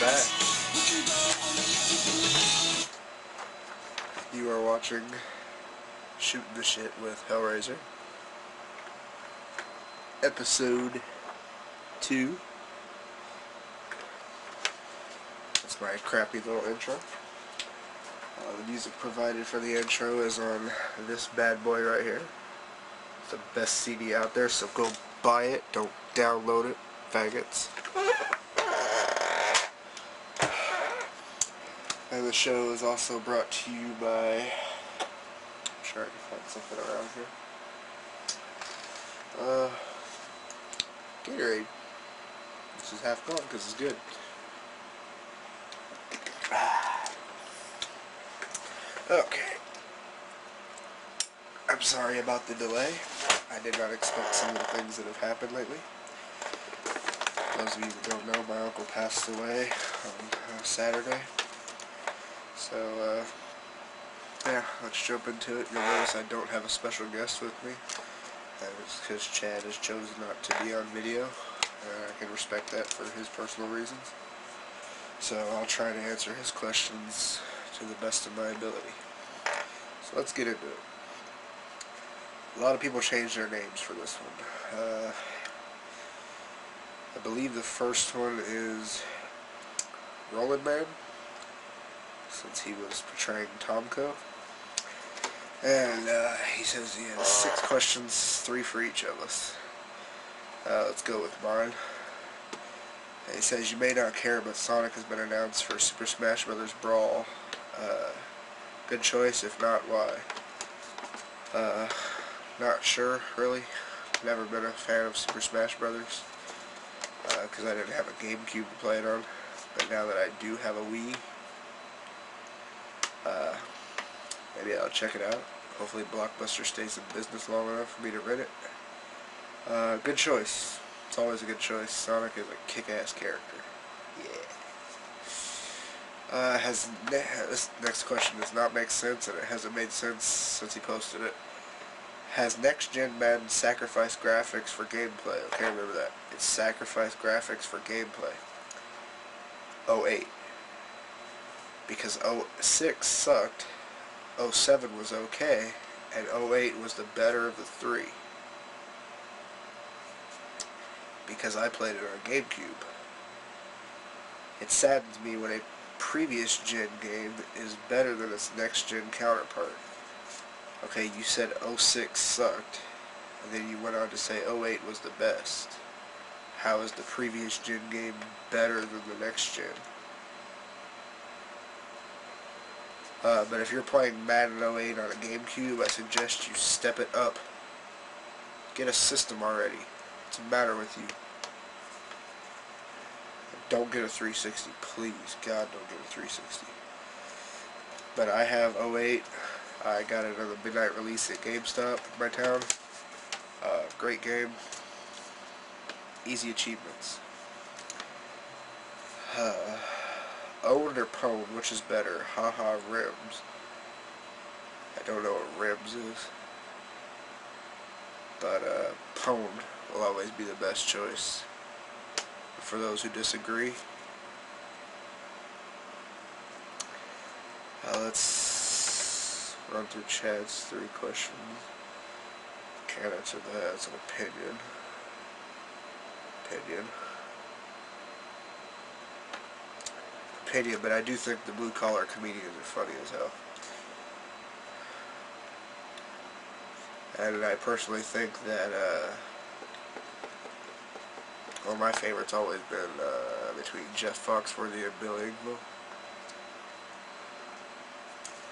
back. You are watching Shootin the Shit with HellRaizer. Episode 2. That's my crappy little intro. The music provided for the intro is on this bad boy right here. It's the best CD out there, so go buy it. Don't download it, faggots. And the show is also brought to you by... I'm sure I can find something around here. Gatorade. This is half gone because it's good. Okay. I'm sorry about the delay. I did not expect some of the things that have happened lately. Those of you that don't know, my uncle passed away on Saturday. So, yeah, let's jump into it. You'll notice I don't have a special guest with me. It's because Chad has chosen not to be on video. I can respect that for his personal reasons. So I'll try to answer his questions to the best of my ability. So let's get into it. A lot of people changed their names for this one. I believe the first one is Roland Man, since he was portraying Tomko. And he says he has 6 questions, 3 for each of us. Let's go with mine. And he says, you may not care, but Sonic has been announced for Super Smash Bros. Brawl. Good choice, if not, why? Not sure, really. Never been a fan of Super Smash Bros. Because I didn't have a GameCube to play it on. But now that I do have a Wii, maybe I'll check it out. Hopefully Blockbuster stays in business long enough for me to rent it. Good choice. It's always a good choice. Sonic is a kick-ass character. Yeah. This next question does not make sense, and it hasn't made sense since he posted it. Has next-gen Madden sacrificed graphics for gameplay? Okay, remember that. It's sacrificed graphics for gameplay. 08. Because 06 sucked, 07 was okay, and 08 was the better of the 3. Because I played it on GameCube. It saddens me when a previous gen game is better than its next gen counterpart. Okay, you said 06 sucked, and then you went on to say 08 was the best. How is the previous gen game better than the next gen? But if you're playing Madden 08 on a GameCube, I suggest you step it up. Get a system already. What's the matter with you? Don't get a 360, please. God, don't get a 360. But I have 08. I got it on the midnight release at GameStop in my town. Great game. Easy achievements. Owned or pwned, which is better? Haha, rims. I don't know what rims is. But pwned will always be the best choice. For those who disagree, let's run through Chad's 3 questions. Can't answer that. It's an opinion. Opinion, but I do think the blue-collar comedians are funny as hell. And I personally think that, well, my favorite's always been between Jeff Foxworthy and Bill Engvall.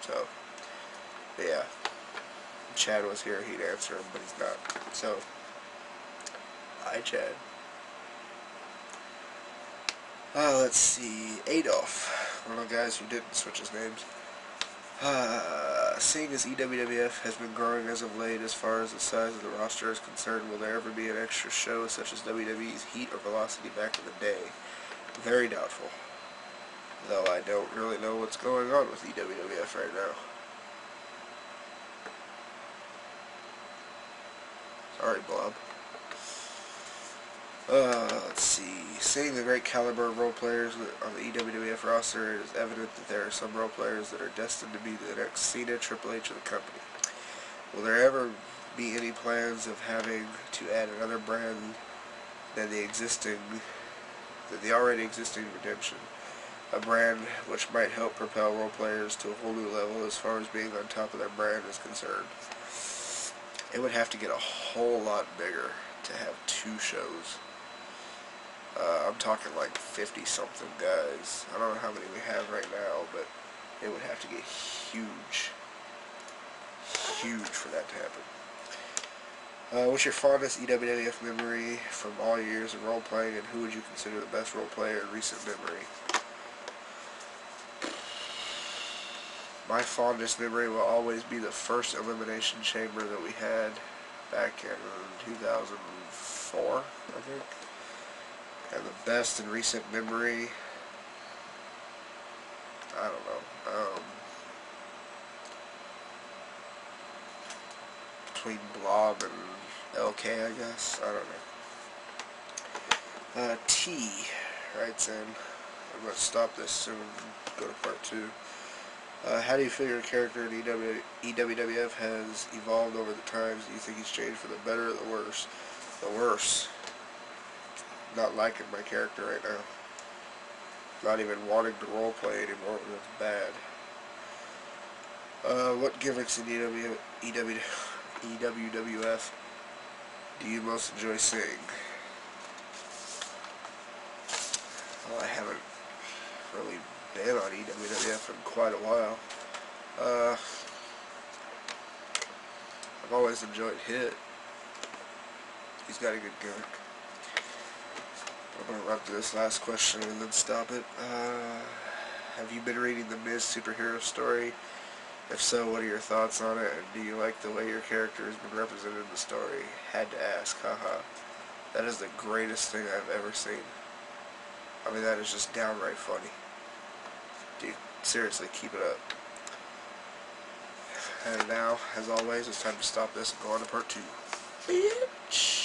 So, yeah. If Chad was here, he'd answer him, but he's not. So, hi, Chad. Let's see. Adolf, one of the guys who didn't switch his names. Seeing as EWWF has been growing as of late as far as the size of the roster is concerned, will there ever be an extra show such as WWE's Heat or Velocity back in the day? Very doubtful. Though I don't really know what's going on with EWWF right now. Sorry, Blob. Let's see. Seeing the great caliber of role players on the EWWF roster, it is evident that there are some role players that are destined to be the next Cena, Triple H of the company. Will there ever be any plans of having to add another brand than the already existing Redemption? A brand which might help propel role players to a whole new level as far as being on top of their brand is concerned. It would have to get a whole lot bigger to have 2 shows. I'm talking like 50-something guys. I don't know how many we have right now, but it would have to get huge. Huge for that to happen. What's your fondest EWWF memory from all your years of role-playing, and who would you consider the best role player in recent memory? My fondest memory will always be the first Elimination Chamber that we had back in 2004, I think. And the best in recent memory, I don't know. Between Blob and LK, I guess. I don't know. T writes in, I'm going to stop this soon and go to part 2. How do you feel your character in EWWF has evolved over the times? Do you think he's changed for the better or the worse? The worse. Not liking my character right now. Not even wanting to roleplay anymore. That's bad. What gimmicks in EWWF do you most enjoy seeing? Well, I haven't really been on EWWF in quite a while. I've always enjoyed Hit. He's got a good gimmick. I'm going to run through this last question and then stop it. Have you been reading the Miz superhero story? If so, what are your thoughts on it? And do you like the way your character has been represented in the story? Had to ask, haha. That is the greatest thing I've ever seen. I mean, that is just downright funny. Dude, seriously, keep it up. And now, as always, it's time to stop this and go on to part 2. Bitch!